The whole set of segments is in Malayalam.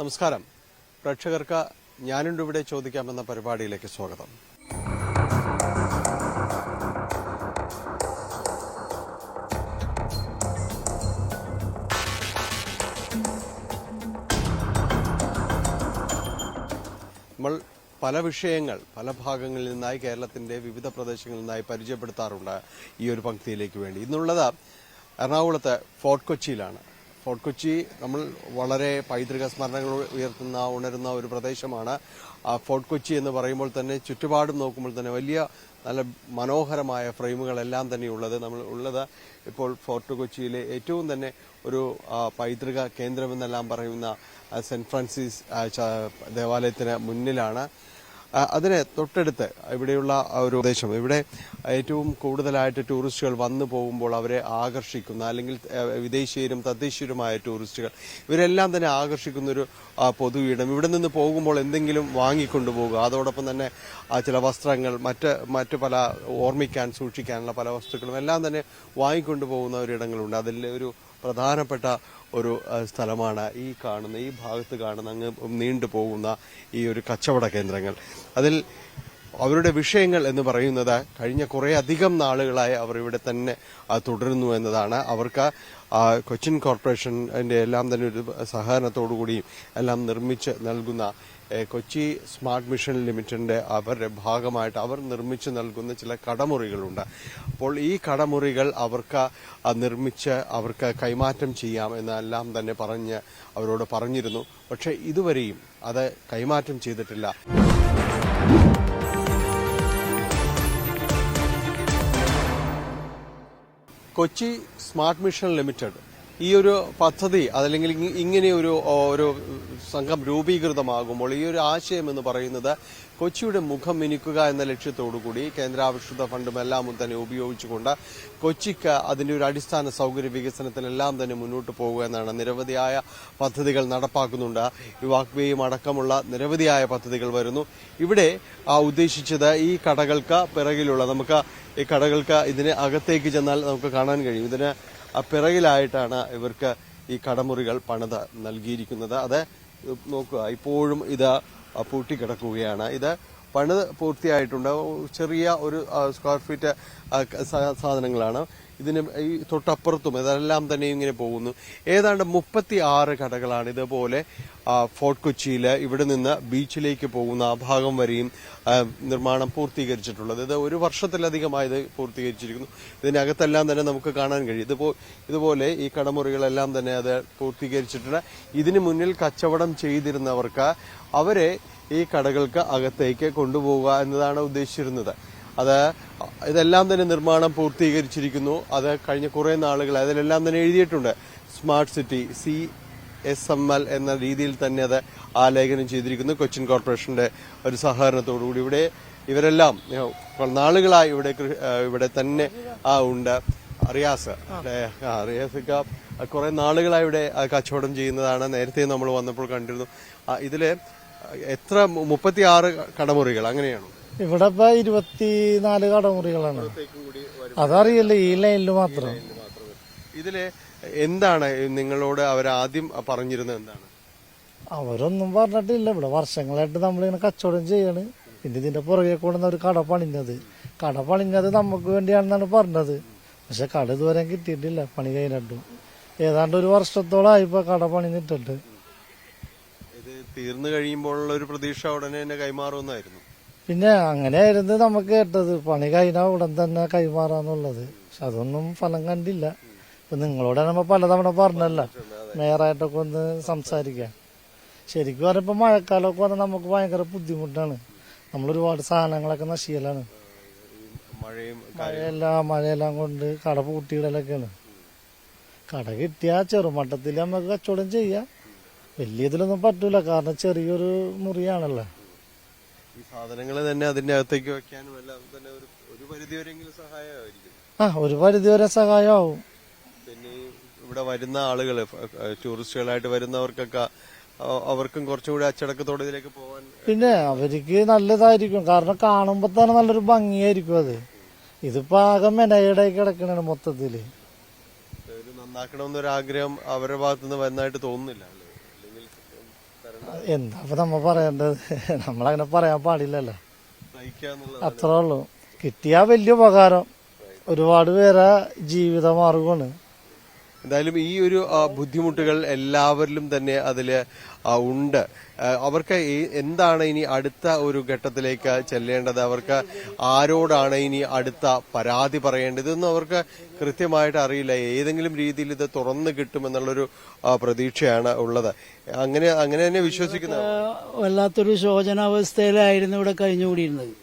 നമസ്കാരം. പ്രേക്ഷകർക്ക് ഞാനുണ്ട് ഇവിടെ ചോദിക്കാമെന്ന പരിപാടിയിലേക്ക് സ്വാഗതം. നമ്മൾ പല വിഷയങ്ങൾ പല ഭാഗങ്ങളിൽ നിന്നായി കേരളത്തിന്റെ വിവിധ പ്രദേശങ്ങളിൽ നിന്നായി പരിചയപ്പെടുത്താറുണ്ട് ഈ ഒരു പങ്ക്തിയിലേക്ക് വേണ്ടി. ഇന്നുള്ളത് എറണാകുളത്ത് ഫോർട്ട് കൊച്ചിയിലാണ്. ഫോർട്ട് കൊച്ചി നമ്മൾ വളരെ പൈതൃക സ്മരണകൾ ഉണരുന്ന ഒരു പ്രദേശമാണ്. ഫോർട്ട് കൊച്ചി എന്ന് പറയുമ്പോൾ തന്നെ ചുറ്റുപാടും നോക്കുമ്പോൾ തന്നെ വലിയ നല്ല മനോഹരമായ ഫ്രെയിമുകളെല്ലാം തന്നെ ഉള്ളത് ഇപ്പോൾ ഫോർട്ട് കൊച്ചിയിലെ ഏറ്റവും തന്നെ ഒരു പൈതൃക കേന്ദ്രമെന്നെല്ലാം പറയുന്ന സെന്റ് ഫ്രാൻസിസ് ദേവാലയത്തിന് മുന്നിലാണ്. അതിന് തൊട്ടടുത്ത് ഇവിടെയുള്ള ഒരു പ്രദേശം, ഇവിടെ ഏറ്റവും കൂടുതലായിട്ട് ടൂറിസ്റ്റുകൾ വന്നു പോകുമ്പോൾ അവരെ ആകർഷിക്കുന്ന, അല്ലെങ്കിൽ വിദേശീയരും തദ്ദേശീയരുമായ ടൂറിസ്റ്റുകൾ ഇവരെല്ലാം തന്നെ ആകർഷിക്കുന്നൊരു പൊതു ഇടം. ഇവിടെ നിന്ന് പോകുമ്പോൾ എന്തെങ്കിലും വാങ്ങിക്കൊണ്ടുപോകുക, അതോടൊപ്പം തന്നെ ചില വസ്ത്രങ്ങൾ, മറ്റ് പല ഓർമ്മിക്കാൻ സൂക്ഷിക്കാനുള്ള പല വസ്തുക്കളും എല്ലാം തന്നെ വാങ്ങിക്കൊണ്ടുപോകുന്ന ഒരിടങ്ങളുണ്ട്. അതിൽ ഒരു പ്രധാനപ്പെട്ട ഒരു സ്ഥലമാണ് ഈ ഭാഗത്ത് കാണുന്ന അങ്ങ് നീണ്ടു പോകുന്ന ഈ ഒരു കച്ചവട കേന്ദ്രങ്ങൾ. അതിൽ അവരുടെ വിഷയങ്ങൾ എന്ന് പറയുന്നത് കഴിഞ്ഞ കുറേ അധികം നാളുകളായി അവർ ഇവിടെ തന്നെ തുടരുന്നു എന്നതാണ്. അവർക്ക് കൊച്ചിൻ കോർപ്പറേഷന്റെ എല്ലാം തന്നെ ഒരു സഹകരണത്തോടുകൂടിയും എല്ലാം നിർമ്മിച്ച് നൽകുന്ന കൊച്ചി സ്മാർട്ട് മിഷൻ ലിമിറ്റഡിന്റെ അവരുടെ ഭാഗമായിട്ട് അവർ നിർമ്മിച്ച് നൽകുന്ന ചില കടമുറികളുണ്ട്. അപ്പോൾ ഈ കടമുറികൾ അവർക്ക് നിർമ്മിച്ച് അവർക്ക് കൈമാറ്റം ചെയ്യാം എന്നെല്ലാം തന്നെ അവരോട് പറഞ്ഞിരുന്നു. പക്ഷെ ഇതുവരെയും അത് കൈമാറ്റം ചെയ്തിട്ടില്ല. കൊച്ചി സ്മാർട്ട് മിഷൻ ലിമിറ്റഡ് ഈ ഒരു പദ്ധതി അതല്ലെങ്കിൽ ഇങ്ങനെ ഒരു സംഘം രൂപീകൃതമാകുമ്പോൾ ഈ ഒരു ആശയം എന്ന് പറയുന്നത് കൊച്ചിയുടെ മുഖം മിനുക്കുക എന്ന ലക്ഷ്യത്തോടുകൂടി കേന്ദ്രാവിഷ്കൃത ഫണ്ടും എല്ലാം തന്നെ ഉപയോഗിച്ചുകൊണ്ട് കൊച്ചിക്ക് അതിന്റെ ഒരു അടിസ്ഥാന സൗകര്യ വികസനത്തിനെല്ലാം തന്നെ മുന്നോട്ട് പോകുക എന്നാണ്. നിരവധിയായ പദ്ധതികൾ നടപ്പാക്കുന്നുണ്ട്. യുവാക്വേയും അടക്കമുള്ള നിരവധിയായ പദ്ധതികൾ വരുന്നു. ഇവിടെ ഉദ്ദേശിച്ചത് ഈ കടകൾക്ക് പിറകിലുള്ള ഈ കടകൾക്ക് ഇതിന് അകത്തേക്ക് ചെന്നാൽ നമുക്ക് കാണാൻ കഴിയും. ഇതിന് പിറകിലായിട്ടാണ് ഇവർക്ക് ഈ കടമുറികൾ പണിത് നൽകിയിരിക്കുന്നത്. അത് നോക്കുക, ഇപ്പോഴും ഇത് പൂട്ടിക്കിടക്കുകയാണ്. ഇത് പണിത് പൂർത്തിയായിട്ടുണ്ട്. ചെറിയ ഒരു സ്ക്വയർ ഫീറ്റ് സാധനങ്ങളാണ്. ഇതിന് ഈ തൊട്ടപ്പുറത്തും ഇതെല്ലാം തന്നെ ഇങ്ങനെ പോകുന്നു. ഏതാണ്ട് 36 കടകളാണ് ഇതുപോലെ ഫോർട്ട് കൊച്ചിയിൽ ഇവിടെ നിന്ന് ബീച്ചിലേക്ക് പോകുന്ന ആ ഭാഗം വരെയും നിർമ്മാണം പൂർത്തീകരിച്ചിട്ടുള്ളത്. ഇത് ഒരു വർഷത്തിലധികമായി ഇത് പൂർത്തീകരിച്ചിരിക്കുന്നു. ഇതിനകത്തെല്ലാം തന്നെ നമുക്ക് കാണാൻ കഴിയും. ഇതുപോലെ ഈ കടമുറികളെല്ലാം തന്നെ അത് പൂർത്തീകരിച്ചിട്ടുണ്ട്. ഇതിനു മുന്നിൽ കച്ചവടം ചെയ്തിരുന്നവർക്ക് അവരെ ഈ കടകൾക്ക് അകത്തേക്ക് കൊണ്ടുപോവുക എന്നതാണ് ഉദ്ദേശിച്ചിരുന്നത്. ഇതെല്ലാം തന്നെ നിർമ്മാണം പൂർത്തീകരിച്ചിരിക്കുന്നു. അത് കഴിഞ്ഞ കുറെ നാളുകൾ അതിലെല്ലാം തന്നെ എഴുതിയിട്ടുണ്ട്. സ്മാർട്ട് സിറ്റി CSML എന്ന രീതിയിൽ തന്നെ അത് ആലേഖനം ചെയ്തിരിക്കുന്നു. കൊച്ചിൻ കോർപ്പറേഷന്റെ ഒരു സഹകരണത്തോടുകൂടി ഇവരെല്ലാം നാളുകളായി ഇവിടെ തന്നെ ഉണ്ട്. റിയാസൊക്കെ കുറെ നാളുകളായി ഇവിടെ കച്ചവടം ചെയ്യുന്നതാണ്. നേരത്തെ നമ്മൾ വന്നപ്പോൾ കണ്ടിരുന്നു. ഇതില് എത്ര 36 കടമുറികൾ അങ്ങനെയാണോ? ഇവിടെ ഇപ്പൊ 24 കടമുറികളാണ്. അതറിയില്ല, ഈ ലൈനിൽ മാത്രം. ഇതില് എന്താണ് നിങ്ങളോട് അവരാദ്യം പറഞ്ഞിരുന്നത്? എന്താണ്? അവരൊന്നും പറഞ്ഞിട്ടില്ല. ഇവിടെ വർഷങ്ങളായിട്ട് നമ്മളിങ്ങനെ കച്ചവടം ചെയ്യാണ്. പിന്നെ ഇതിന്റെ പുറകെ കൊണ്ടുവന്ന ഒരു കട പണിഞ്ഞത് നമുക്ക് വേണ്ടിയാണെന്നാണ് പറഞ്ഞത്. പക്ഷെ കട ഇതുവരെ കിട്ടിയിട്ടില്ല. പണി കഴിഞ്ഞിട്ടും ഏതാണ്ട് ഒരു വർഷത്തോളമായി ഇപ്പൊ കട പണിഞ്ഞിട്ടുണ്ട്. ഇത് തീർന്നു കഴിയുമ്പോഴുള്ള ഒരു പ്രതീക്ഷ ഉടനെ തന്നെ കൈമാറുമെന്നായിരുന്നു. പിന്നെ അങ്ങനെയായിരുന്നു നമുക്ക് കേട്ടത്, പണി കഴിഞ്ഞാൽ ഉടൻ തന്നെ കൈമാറാന്നുള്ളത്. പക്ഷെ അതൊന്നും ഫലം കണ്ടില്ല. ഇപ്പൊ നിങ്ങളോട് നമ്മൾ പലതവണ പറഞ്ഞല്ല മേയറായിട്ടൊക്കെ ഒന്ന് സംസാരിക്കാൻ. ശരിക്കും പറയുമ്പോ മഴക്കാലമൊക്കെ വന്നാൽ നമുക്ക് ഭയങ്കര ബുദ്ധിമുട്ടാണ്. നമ്മളൊരുപാട് സാധനങ്ങളൊക്കെ നശിക്കലാണ്. മഴയെല്ലാം കൊണ്ട് കട പൂട്ടിയിടലൊക്കെയാണ്. കട കിട്ടിയാ ചെറുമട്ടത്തിൽ നമുക്ക് കച്ചവടം ചെയ്യാം. വലിയതിലൊന്നും പറ്റൂല, കാരണം ചെറിയൊരു മുറിയാണല്ലോ. ഈ സാധനങ്ങൾ തന്നെ അതിന്റെ അകത്തേക്ക് വെക്കാനും എല്ലാം തന്നെ ഒരു പരിധിവരെങ്കിലും സഹായമായിരിക്കും. ഒരു പരിധിവരെ സഹായമാവും. പിന്നെ ഇവിടെ വരുന്ന ആളുകൾ, ടൂറിസ്റ്റുകളായിട്ട് വരുന്നവർക്കൊക്കെ അവർക്കും കുറച്ചുകൂടി അച്ചടക്കത്തോടെ ഇതിലേക്ക് പോകാൻ, പിന്നെ അവർക്ക് നല്ലതായിരിക്കും. കാരണം കാണുമ്പോ തന്നെ നല്ലൊരു ഭംഗിയായിരിക്കും. ഇതിപ്പോ ആകെ മെനയേടായി കിടക്കണാണ് മൊത്തത്തില്. നന്നാക്കണമെന്നൊരാഗ്രഹം അവരുടെ ഭാഗത്തുനിന്ന് വരുന്നതായിട്ട് തോന്നുന്നില്ല. എന്താ ഇപ്പൊ നമ്മ പറയേണ്ടത്? നമ്മളങ്ങനെ പറയാൻ പാടില്ലല്ലോ. നയിക്കാന്നുള്ളത് അത്രേ ഉള്ളൂ. കിട്ടിയാ വലിയ ഉപകാരം, ഒരുപാട് പേരെ ജീവിത മാർഗമാണ്. എന്തായാലും ഈ ഒരു ബുദ്ധിമുട്ടുകൾ എല്ലാവരിലും തന്നെ അതില് ഉണ്ട്. അവർക്ക് എന്താണ് ഇനി അടുത്ത ഒരു ഘട്ടത്തിലേക്ക് ചെല്ലേണ്ടത്, അവർക്ക് ആരോടാണ് ഇനി അടുത്ത പരാതി പറയേണ്ടത് ഇതൊന്നും അവർക്ക് കൃത്യമായിട്ട് അറിയില്ല. ഏതെങ്കിലും രീതിയിൽ ഇത് തുറന്നു കിട്ടുമെന്നുള്ളൊരു പ്രതീക്ഷയാണ് ഉള്ളത്. അങ്ങനെ തന്നെ വിശ്വസിക്കുന്നത്. വല്ലാത്തൊരു ശോചനാവസ്ഥയിലായിരുന്നു ഇവിടെ കഴിഞ്ഞുകൂടിയിരുന്നത്.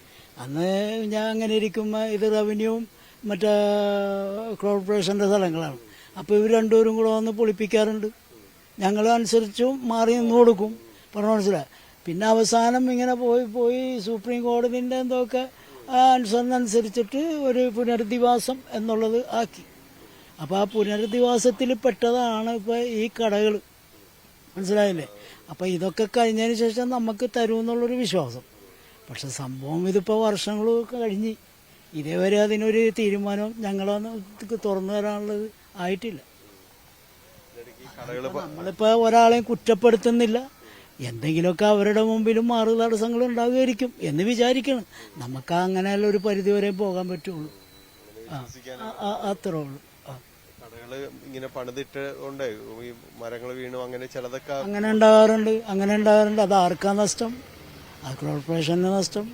അന്ന് ഞാൻ അങ്ങനെ ഇരിക്കുമ്പോൾ ഇത് റവന്യൂവും മറ്റേ കോർപ്പറേഷന്റെ സ്ഥലങ്ങളാണ്. അപ്പോൾ ഇവർ രണ്ടുപേരും കൂടെ വന്ന് പൊളിപ്പിക്കാറുണ്ട്. ഞങ്ങൾ അനുസരിച്ചും മാറി നിന്ന് കൊടുക്കും. പറഞ്ഞു മനസ്സിലായി. പിന്നെ അവസാനം ഇങ്ങനെ പോയി സുപ്രീം കോടതിൻ്റെ എന്തൊക്കെ അനുസരണം അനുസരിച്ചിട്ട് ഒരു പുനരധിവാസം എന്നുള്ളത് ആക്കി. അപ്പോൾ ആ പുനരധിവാസത്തിൽ പെട്ടതാണ് ഇപ്പോൾ ഈ കടകൾ. മനസ്സിലായില്ലേ? അപ്പോൾ ഇതൊക്കെ കഴിഞ്ഞതിന് ശേഷം നമുക്ക് തരുമെന്നുള്ളൊരു വിശ്വാസം. പക്ഷെ സംഭവം ഇതിപ്പോൾ വർഷങ്ങൾ കഴിഞ്ഞ് ഇതേവരെ അതിനൊരു തീരുമാനം ഞങ്ങളൊന്ന് തുറന്നു തരാനുള്ളത് ആയിട്ടില്ല. നമ്മളിപ്പോ ഒരാളെയും കുറ്റപ്പെടുത്തുന്നില്ല. എന്തെങ്കിലുമൊക്കെ അവരുടെ മുമ്പിലും മാറു തടസ്സങ്ങൾ ഉണ്ടാവുമായിരിക്കും എന്ന് വിചാരിക്കണം. നമുക്ക് അങ്ങനെയല്ല ഒരു പരിധി വരെ പോകാൻ പറ്റുള്ളൂ. അത്രേ ഉള്ളൂ. കടകള് ഇങ്ങനെ പണിതിട്ട് കൊണ്ട് ഈ മരങ്ങൾ വീണു അങ്ങനെ ചിലതൊക്കെ അങ്ങനെ ഉണ്ടാകാറുണ്ട്. അത് ആർക്കാ നഷ്ടം? അത് കോർപ്പറേഷന് നഷ്ടം.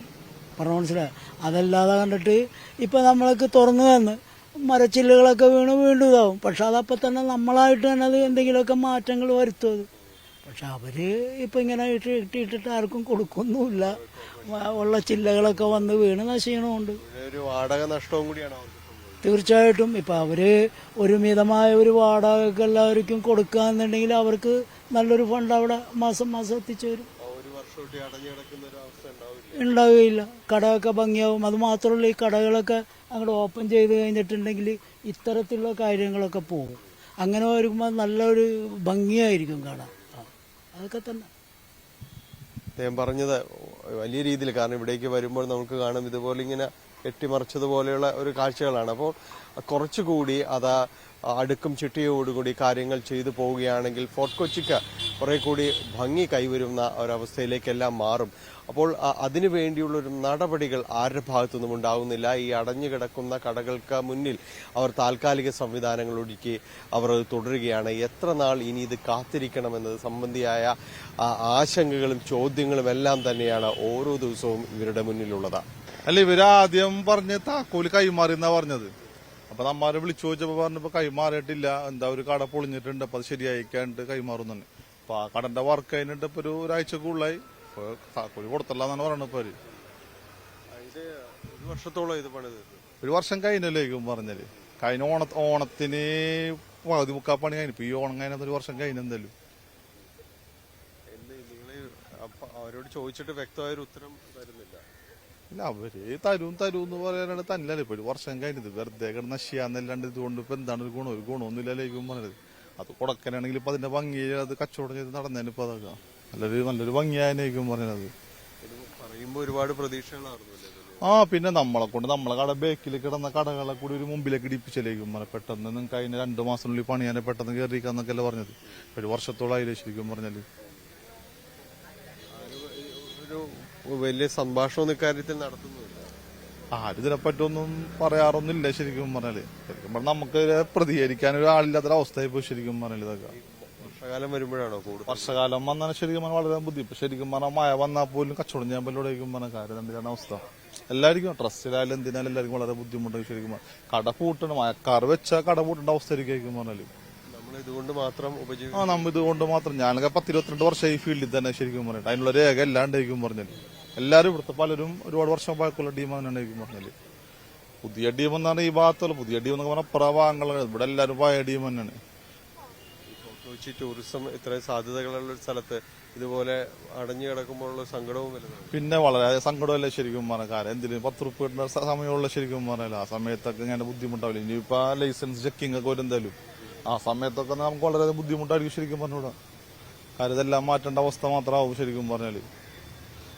പറഞ്ഞു മനസ്സിലായി. അതല്ലാതെ കണ്ടിട്ട് ഇപ്പൊ നമ്മൾക്ക് തുറന്നു തന്ന് മരച്ചില്ലുകളൊക്കെ വീണ്ടും ഇതാവും. പക്ഷെ അതപ്പോൾ തന്നെ നമ്മളായിട്ട് തന്നെ അത് എന്തെങ്കിലുമൊക്കെ മാറ്റങ്ങൾ വരുത്തും അത്. പക്ഷെ അവര് ഇപ്പം ഇങ്ങനെ ഇട്ടിട്ട് ആർക്കും കൊടുക്കൊന്നുമില്ല. ഉള്ള ചില്ലകളൊക്കെ വന്ന് വീണ് നശീകരണമുണ്ട്. ഒരു വാടക നഷ്ടവും കൂടിയാണ്. തീർച്ചയായിട്ടും ഇപ്പം അവര് ഒരു മിതമായ ഒരു വാടക എല്ലാവർക്കും കൊടുക്കാന്നുണ്ടെങ്കിൽ അവർക്ക് നല്ലൊരു ഫണ്ട് അവിടെ മാസം എത്തിച്ചു തരും. ഉണ്ടാവുകയില്ല. കടയൊക്കെ ഭംഗിയാവും. അത് മാത്രമല്ല, ഈ കടകളൊക്കെ അങ്ങോട്ട് ഓപ്പൺ ചെയ്ത് കഴിഞ്ഞിട്ടുണ്ടെങ്കിൽ ഇത്തരത്തിലുള്ള കാര്യങ്ങളൊക്കെ പോകും. അങ്ങനെ വരുമ്പോൾ നല്ലൊരു ഭംഗിയായിരിക്കും കാണാൻ. അതൊക്കെ തന്നെ അദ്ദേഹം പറഞ്ഞത് വലിയ രീതിയിൽ. കാരണം ഇവിടേക്ക് വരുമ്പോൾ നമുക്ക് കാണും ഇതുപോലെ ഇങ്ങനെ കെട്ടിമറിച്ചതുപോലെയുള്ള ഒരു കാഴ്ചകളാണ്. അപ്പോൾ കുറച്ചുകൂടി അത് അടുക്കും ചിട്ടയോടുകൂടി കാര്യങ്ങൾ ചെയ്തു പോവുകയാണെങ്കിൽ ഫോർട്ട് കൊച്ചിക്ക് കുറെ കൂടി ഭംഗി കൈവരുന്ന ഒരവസ്ഥയിലേക്കെല്ലാം മാറും. അപ്പോൾ അതിനു വേണ്ടിയുള്ളൊരു നടപടികൾ ആരുടെ ഭാഗത്തുനിന്നും ഉണ്ടാകുന്നില്ല. ഈ അടഞ്ഞു കിടക്കുന്ന കടകൾക്ക് മുന്നിൽ അവർ താൽക്കാലിക സംവിധാനങ്ങൾ ഒരുക്കി അവർ തുടരുകയാണ്. എത്ര നാൾ ഇനി ഇത് കാത്തിരിക്കണമെന്നത് സംബന്ധിയായ ആശങ്കകളും ചോദ്യങ്ങളും എല്ലാം തന്നെയാണ് ഓരോ ദിവസവും ഇവരുടെ മുന്നിലുള്ളത്. അല്ല, ഇവരാദ്യം പറഞ്ഞ് താക്കോല് കൈമാറിയെന്നാ പറഞ്ഞത്. അപ്പൊ നമ്മാരെ വിളിച്ചു ചോദിച്ചപ്പോ പറഞ്ഞപ്പോ കൈമാറിയിട്ടില്ല, എന്താ ഒരു കട പൊളിഞ്ഞിട്ടുണ്ട്, അപ്പൊ അത് ശരിയായിക്കാണ്ട് കൈമാറും തന്നെ. അപ്പൊ ആ കടന്റെ വർക്ക് കഴിഞ്ഞിട്ട് ഇപ്പൊ ഒരാഴ്ചക്കുള്ളായി. താക്കോല് കൊടുത്തല്ലാന്നാണ് പറയണത്. ഇപ്പൊ ഒരു വർഷത്തോളം ഇത് പണിത് ഒരു വർഷം കഴിഞ്ഞല്ലേക്കും പറഞ്ഞാല്. കഴിഞ്ഞ ഓണത്തിന് പകുതി മുക്കാ പണി കഴിഞ്ഞു. ഇപ്പൊ ഈ ഓണം കഴിഞ്ഞ ഒരു വർഷം കഴിഞ്ഞെന്തല്ലോ. അവരോട് ചോദിച്ചിട്ട് വ്യക്തമായൊരു ഉത്തരം തരുന്നില്ല. ഇല്ല, അവര് തരൂന്ന് പറയാനാണ് തന്നെയല്ലേ. ഇപ്പൊ ഒരു വർഷം കഴിഞ്ഞത് വെറുതെ നശിയാന്നല്ലാണ്ട് ഇതുകൊണ്ട് ഇപ്പൊ എന്താണ് ഒരു ഗുണമൊന്നുമില്ലേക്കും പറഞ്ഞത്. അത് കൊടുക്കാനാണെങ്കിൽ ഇപ്പൊ അതിന്റെ ഭംഗി അത് കച്ചവടം ചെയ്ത് നടന്നതിന് ഇപ്പൊ അതൊക്കെ നല്ലൊരു ഭംഗിയായിരിക്കും പറഞ്ഞത്. പറയുമ്പോ ഒരുപാട് പ്രതീക്ഷകളായിരുന്നു. പിന്നെ നമ്മളെ കൊണ്ട് നമ്മളെ കട ബേക്കിൽ കിടന്ന കടകളെ കൂടി ഒരു മുമ്പിലേക്ക് ഇടിപ്പിച്ചില്ലേക്കും പറഞ്ഞത്. പെട്ടെന്ന് നിങ്ങൾക്ക് അതിന് 2 മാസത്തിനുള്ളിൽ പണിയാനെ പെട്ടെന്ന് കയറിക്കാന്നൊക്കെ പറഞ്ഞത്. ഒരു വർഷത്തോളം ആയില്ലേ ശരിക്കും പറഞ്ഞാല്. ഒരു വലിയ സംഭാഷണം ഇക്കാര്യത്തിൽ നടത്തുന്നില്ല. ആരും ഇതിനെപ്പറ്റൊന്നും പറയാറൊന്നുമില്ല ശരിക്കും പറഞ്ഞാല്. ശരിക്കും പറഞ്ഞാൽ നമുക്ക് പ്രതികരിക്കാൻ ഒരാളില്ലാത്തൊരവസ്ഥയായി പോയി ശരിക്കും പറഞ്ഞാല്. ഇതൊക്കെ വർഷകാലം വരുമ്പോഴാണോ കൂടുതൽ? വർഷകാലം വന്നാൽ ശരിക്കും പറഞ്ഞാൽ വളരെ ബുദ്ധിമുട്ട്. ശരിക്കും പറഞ്ഞാൽ മഴ വന്നാൽ പോലും കച്ചവടം ചെയ്യാൻ പറ്റില്ലോടേക്കും പറഞ്ഞ കാര്യം എന്തിനാണ് അവസ്ഥ. എല്ലാവർക്കും ഡ്രസ്സിലായാലും എന്തിനാലും എല്ലാവർക്കും വളരെ ബുദ്ധിമുട്ട് ശരിക്കും. കട പൂട്ടണം, മഴക്കാർ വെച്ചാൽ കട പൂട്ടേണ്ട അവസ്ഥ ആയിരിക്കും പറഞ്ഞാല്. ഇതുകൊണ്ട് മാത്രം നമ്മ ഇതുകൊണ്ട് മാത്രം ഞാനൊക്കെ 10-22 വർഷം ഈ ഫീൽഡിൽ തന്നെ ശരിക്കും പറഞ്ഞിട്ട് അതിനുള്ള രേഖ എല്ലാണ്ടായിരിക്കും പറഞ്ഞാല്. എല്ലാരും ഇവിടുത്തെ പലരും ഒരുപാട് വർഷം പഴക്കമുള്ള ടീമായിരിക്കും പറഞ്ഞാല്. പുതിയ ടീം എന്നാണ് ഈ ഭാഗത്തുള്ള പുതിയ ടീം എന്നൊക്കെ പറഞ്ഞാൽ പ്രഭാഗങ്ങളാണ്. ഇവിടെ എല്ലാവരും പഴയ ടീം തന്നെയാണ്. കൊച്ചി ടൂറിസം ഇത്രയും സാധ്യതകളുള്ള ഒരു സ്ഥലത്ത് ഇതുപോലെ അടഞ്ഞു കിടക്കുമ്പോഴുള്ള സങ്കടവും വലുതാണ്. പിന്നെ വളരെ സങ്കടമല്ലേ ശരിക്കും പറഞ്ഞ കാര്യം. എന്തിനും 10 റുപ്യ കിട്ടുന്ന സമയമുള്ള ശരിക്കും പറഞ്ഞാൽ ആ സമയത്തൊക്കെ ഇങ്ങനെ ബുദ്ധിമുട്ടാവില്ല. ഇനിയിപ്പോ ലൈസൻസ് ചെക്കിംഗ് ഒക്കെ വരുന്നതായാലും ആ സമയത്തൊക്കെ നമുക്ക് വളരെ ബുദ്ധിമുട്ടായിരിക്കും ശരിക്കും പറഞ്ഞുകൂടാ. കാര്യം ഇതെല്ലാം മാറ്റേണ്ട അവസ്ഥ മാത്രമാവും ശരിക്കും പറഞ്ഞാല്.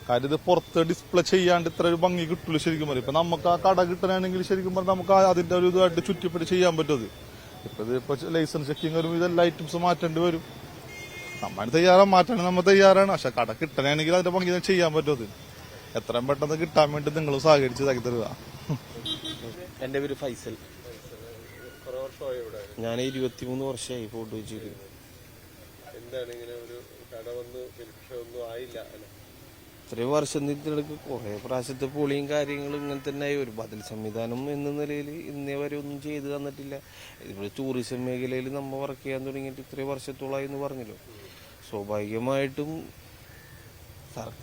കാര്യം ഇത് പുറത്ത് ഡിസ്പ്ലേ ചെയ്യാണ്ട് ഇത്ര ഒരു ഭംഗി കിട്ടുള്ളൂ ശരിക്കും പറയും. ഇപ്പൊ നമുക്ക് ആ കട കിട്ടണമെങ്കിൽ ശരിക്കും പറഞ്ഞാൽ നമുക്ക് അതിന്റെ ഒരു ഇതായിട്ട് ചുറ്റിപ്പറ്റി ചെയ്യാൻ പറ്റും. ഇപ്പൊ ലൈസൻസ് ചെക്കിങ് വരും, ഇതെല്ലാം ഐറ്റംസ് മാറ്റേണ്ടി വരും. നമ്മൾ തയ്യാറാണ്, മാറ്റാൻ നമ്മൾ തയ്യാറാണ്. പക്ഷെ കട കിട്ടണമെങ്കിൽ അതിന്റെ പങ്കി ചെയ്യാൻ പറ്റും. അത് എത്രയും പെട്ടെന്ന് കിട്ടാൻ വേണ്ടി നിങ്ങൾ സഹകരിച്ച് ഇതാക്കി തരുക. എന്റെ പേര് ഫൈസൽ. ഞാൻ 23 വർഷമായി ഫോട്ടോ വെച്ചിട്ട്. എന്താണ് ഇങ്ങനെ ഒരു കട വന്ന് ഒന്നും ആയില്ല? ഇത്രയും വർഷത്തിനിടയ്ക്ക് കുറെ പ്രാവശ്യത്തെ പൊളിയും കാര്യങ്ങളും ഇങ്ങനെ തന്നെ ആയി. ഒരു ബദൽ സംവിധാനം എന്ന നിലയിൽ ഇന്നേ വരെ ഒന്നും ചെയ്തു തന്നിട്ടില്ല. ഇവിടെ ടൂറിസം മേഖലയിൽ നമ്മൾ വർക്ക് ചെയ്യാൻ തുടങ്ങിയിട്ട് ഇത്രയും വർഷത്തോളമായി എന്ന് പറഞ്ഞല്ലോ. സ്വാഭാവികമായിട്ടും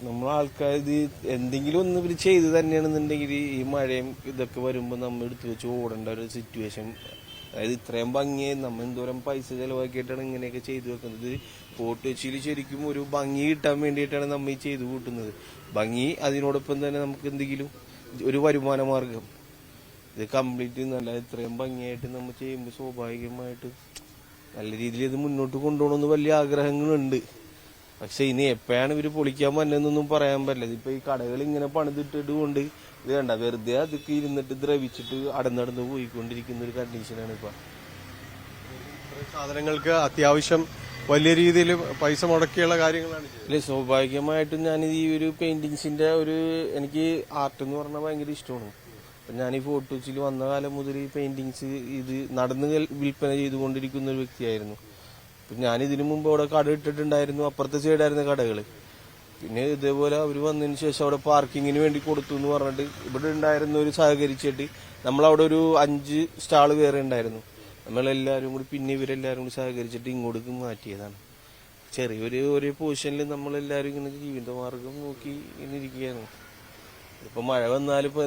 നമ്മൾ ആൾക്കാർ ഇത് എന്തെങ്കിലും ഒന്ന് ഇവർ ചെയ്ത് തന്നെയാണെന്നുണ്ടെങ്കിൽ ഈ മഴയും ഇതൊക്കെ വരുമ്പോൾ നമ്മൾ എടുത്തു വെച്ച് ഓടേണ്ട ഒരു സിറ്റുവേഷൻ. അതായത് ഇത്രയും ഭംഗിയായി നമ്മൾ എന്തോരം പൈസ ചെലവാക്കിയിട്ടാണ് ഇങ്ങനെയൊക്കെ ചെയ്തു വെക്കുന്നത്. ഫോർട്ട് കൊച്ചിയിൽ ശരിക്കും ഒരു ഭംഗി കിട്ടാൻ വേണ്ടിയിട്ടാണ് നമ്മൾ ഈ ചെയ്തു കൂട്ടുന്നത്. ഭംഗി അതിനോടൊപ്പം തന്നെ നമുക്ക് എന്തെങ്കിലും ഒരു വരുമാന മാർഗം. ഇത് കംപ്ലീറ്റ് നല്ല ഇത്രയും ഭംഗിയായിട്ട് നമ്മൾ ചെയ്യുമ്പോൾ സ്വാഭാവികമായിട്ട് നല്ല രീതിയിൽ ഇത് മുന്നോട്ട് കൊണ്ടുപോകണമെന്ന് വലിയ ആഗ്രഹങ്ങളുണ്ട്. പക്ഷെ ഇനി എപ്പോഴാണ് ഇവര് പൊളിക്കാൻ പറ്റുന്നൊന്നും പറയാൻ പറ്റില്ല. ഇതിപ്പോ ഈ കടകൾ ഇങ്ങനെ പണിതിട്ടിട്ട് കൊണ്ട് ഇത് കണ്ട വെറുതെ അതൊക്കെ ഇരുന്നിട്ട് ദ്രവിച്ചിട്ട് അടന്നടന്ന് പോയിക്കൊണ്ടിരിക്കുന്ന ഒരു കണ്ടീഷനാണ് ഇപ്പൊ. സാധനങ്ങൾക്ക് അത്യാവശ്യം വലിയ രീതിയിൽ പൈസ മുടക്കിയുള്ള കാര്യങ്ങളാണ്. അല്ലെ, സ്വാഭാവികമായിട്ടും ഞാൻ ഈ ഒരു പെയിന്റിങ്സിന്റെ എനിക്ക് ആർട്ട് എന്ന് പറഞ്ഞാൽ ഭയങ്കര ഇഷ്ടമാണ്. അപ്പൊ ഞാൻ ഈ ഫോർട്ട് കൊച്ചിയിൽ വന്ന കാലം മുതൽ ഈ പെയിന്റിങ്സ് ഇത് നടന്ന് വിൽപ്പന ചെയ്തുകൊണ്ടിരിക്കുന്ന ഒരു വ്യക്തിയായിരുന്നു. ഞാൻ ഇതിനു മുമ്പ് അവിടെ കട ഇട്ടിട്ടുണ്ടായിരുന്നു, അപ്പുറത്തെ സൈഡായിരുന്ന കടകള്. പിന്നെ ഇതേപോലെ അവർ വന്നതിന് ശേഷം അവിടെ പാർക്കിങ്ങിന് വേണ്ടി കൊടുത്തു എന്ന് പറഞ്ഞിട്ട് ഇവിടെ ഉണ്ടായിരുന്നവർ സഹകരിച്ചിട്ട് നമ്മളവിടെ ഒരു 5 സ്റ്റാള് വേറെ ഉണ്ടായിരുന്നു. നമ്മളെല്ലാവരും കൂടി പിന്നെ ഇവരെല്ലാവരും കൂടി സഹകരിച്ചിട്ട് ഇങ്ങോട്ട് മാറ്റിയതാണ്. ചെറിയൊരു പൊസിഷനിൽ നമ്മളെല്ലാവരും ഇങ്ങനെ ജീവിതമാർഗം നോക്കി ഇങ്ങനെ ഇരിക്കുകയാണ്. ഇപ്പൊ മഴ വന്നാലിപ്പോ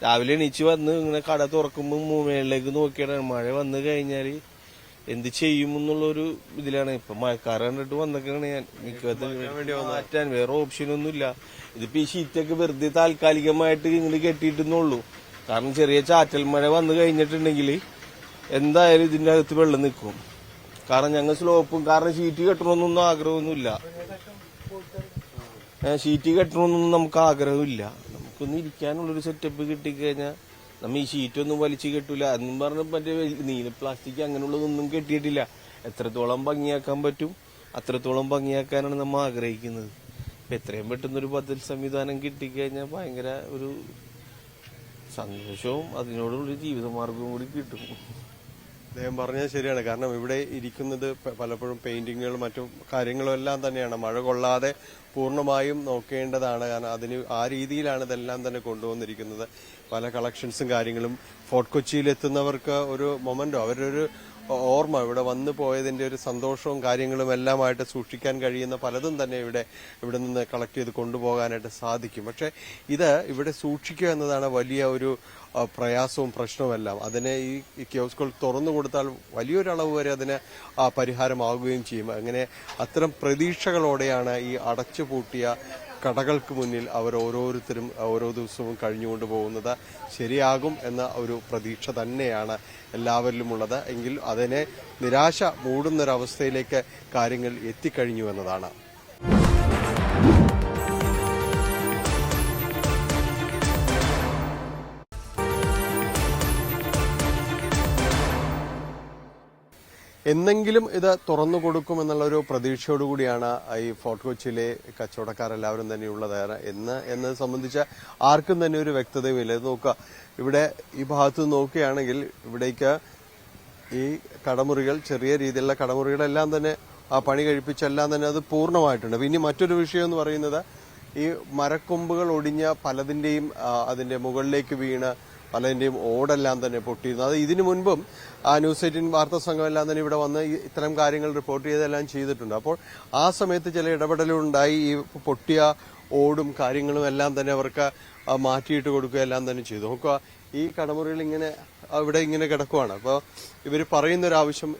രാവിലെ എണീച്ച് വന്ന് ഇങ്ങനെ കട തുറക്കുമ്പോൾ മേളിലേക്ക് നോക്കിയാണ്. മഴ വന്നു കഴിഞ്ഞാല് എന്ത് ചെയ്യുമെന്നുള്ളൊരു ഇതിലാണ്. ഇപ്പൊ മഴക്കാറ് കണ്ടിട്ട് വന്നൊക്കെയാണ് ഞാൻ മാറ്റാൻ. വേറെ ഓപ്ഷനൊന്നുമില്ല. ഇതിപ്പോ ഈ ഷീറ്റൊക്കെ വെറുതെ താൽക്കാലികമായിട്ട് ഇങ്ങോട്ട് കെട്ടിയിട്ടുന്നുള്ളൂ. കാരണം ചെറിയ ചാറ്റൽ മഴ വന്നു കഴിഞ്ഞിട്ടുണ്ടെങ്കിൽ എന്തായാലും ഇതിന്റെ അകത്ത് വെള്ളം നിൽക്കും. കാരണം ഞങ്ങൾ സ്ലോപ്പും കാരണം ഷീറ്റ് കെട്ടണമെന്നൊന്നും ആഗ്രഹമൊന്നുമില്ല. ഷീറ്റ് കെട്ടണമെന്നൊന്നും നമുക്ക് ആഗ്രഹമില്ല. നമുക്കൊന്ന് ഇരിക്കാനുള്ളൊരു സെറ്റപ്പ് കിട്ടിക്കഴിഞ്ഞാൽ നമ്മ ഈ ഷീറ്റൊന്നും വലിച്ചു കെട്ടൂല. എന്നും പറഞ്ഞ മറ്റേ നീല പ്ലാസ്റ്റിക് അങ്ങനെയുള്ളതൊന്നും കെട്ടിയിട്ടില്ല. എത്രത്തോളം ഭംഗിയാക്കാൻ പറ്റും അത്രത്തോളം ഭംഗിയാക്കാനാണ് നമ്മൾ ആഗ്രഹിക്കുന്നത്. എത്രയും പെട്ടെന്നൊരു ബദൽ സംവിധാനം കിട്ടിക്കഴിഞ്ഞാൽ ഭയങ്കര ഒരു സന്തോഷവും അതിനോടുള്ള ജീവിതമാർഗവും കൂടി കിട്ടും. അദ്ദേഹം പറഞ്ഞത് ശരിയാണ്. കാരണം ഇവിടെ ഇരിക്കുന്നത് പലപ്പോഴും പെയിന്റിങ്ങുകളും മറ്റു കാര്യങ്ങളും എല്ലാം തന്നെയാണ്. മഴ കൊള്ളാതെ പൂർണ്ണമായും നോക്കേണ്ടതാണ്. കാരണം അതിന് ആ രീതിയിലാണ് ഇതെല്ലാം തന്നെ കൊണ്ടുവന്നിരിക്കുന്നത്. പല കളക്ഷൻസും കാര്യങ്ങളും ഫോർട്ട് കൊച്ചിയിൽ എത്തുന്നവർക്ക് ഒരു മൊമെന്റോ അവരൊരു ഓർമ്മ ഇവിടെ വന്നു പോയതിന്റെ ഒരു സന്തോഷവും കാര്യങ്ങളും എല്ലാമായിട്ട് സൂക്ഷിക്കാൻ കഴിയുന്ന പലതും തന്നെ ഇവിടെ നിന്ന് കളക്ട് ചെയ്ത് കൊണ്ടുപോകാനായിട്ട് സാധിക്കും. പക്ഷെ ഇത് ഇവിടെ സൂക്ഷിക്കുക എന്നതാണ് വലിയ ഒരു പ്രയാസവും പ്രശ്നവുമെല്ലാം. അതിനെ ഈ കിയോസ്കുകൾ തുറന്നു കൊടുത്താൽ വലിയൊരളവ് വരെ അതിന് പരിഹാരമാവുകയും ചെയ്യും. അങ്ങനെ അത്തരം പ്രതീക്ഷകളോടെയാണ് ഈ അടച്ചുപൂട്ടിയ കടകൾക്ക് മുന്നിൽ അവർ ഓരോരുത്തരും ഓരോ ദിവസവും കഴിഞ്ഞുകൊണ്ട് പോകുന്നത്. ശരിയാകും എന്ന ഒരു പ്രതീക്ഷ തന്നെയാണ് എല്ലാവരിലുമുള്ളത്. എങ്കിൽ അതിനെ നിരാശ മൂടുന്നൊരവസ്ഥയിലേക്ക് കാര്യങ്ങൾ എത്തിക്കഴിഞ്ഞു എന്നതാണ്. എന്നെങ്കിലും ഇത് തുറന്നു കൊടുക്കുമെന്നുള്ളൊരു പ്രതീക്ഷയോടുകൂടിയാണ് ഈ ഫോർട്ട് കൊച്ചിയിലെ കച്ചവടക്കാരെല്ലാവരും തന്നെ ഉള്ളത്. എന്നത് സംബന്ധിച്ച് ആർക്കും തന്നെ ഒരു വ്യക്തതയുമില്ല. ഇത് നോക്കുക, ഇവിടെ ഈ ഭാഗത്ത് നോക്കുകയാണെങ്കിൽ ഇവിടേക്ക് ഈ കടമുറികൾ, ചെറിയ രീതിയിലുള്ള കടമുറികളെല്ലാം തന്നെ ആ പണി കഴിപ്പിച്ചെല്ലാം തന്നെ അത് പൂർണ്ണമായിട്ടുണ്ട്. പിന്നെ മറ്റൊരു വിഷയം എന്ന് പറയുന്നത് ഈ മരക്കൊമ്പുകൾ ഒടിഞ്ഞ പലതിന്റെയും അതിന്റെ മുകളിലേക്ക് വീണ് പലതിന്റെയും ഓടെല്ലാം തന്നെ പൊട്ടിയിരുന്നു. അത് ഇതിനു മുൻപും ന്യൂസ് 18 വാർത്താ സംഘമെല്ലാം തന്നെ ഇവിടെ വന്ന് ഇത്തരം കാര്യങ്ങൾ റിപ്പോർട്ട് ചെയ്തെല്ലാം ചെയ്തിട്ടുണ്ട്. അപ്പോൾ ആ സമയത്ത് ചില ഇടപെടലുണ്ടായി. ഈ പൊട്ടിയ ഓടും കാര്യങ്ങളും എല്ലാം തന്നെ അവർക്ക് മാറ്റിയിട്ട് കൊടുക്കുക എല്ലാം തന്നെ ചെയ്തു. നോക്കുക, ഈ കടമുറികൾ ഇങ്ങനെ ഇവിടെ ഇങ്ങനെ കിടക്കുവാണ്. അപ്പോൾ ഇവർ പറയുന്നൊരാവശ്യം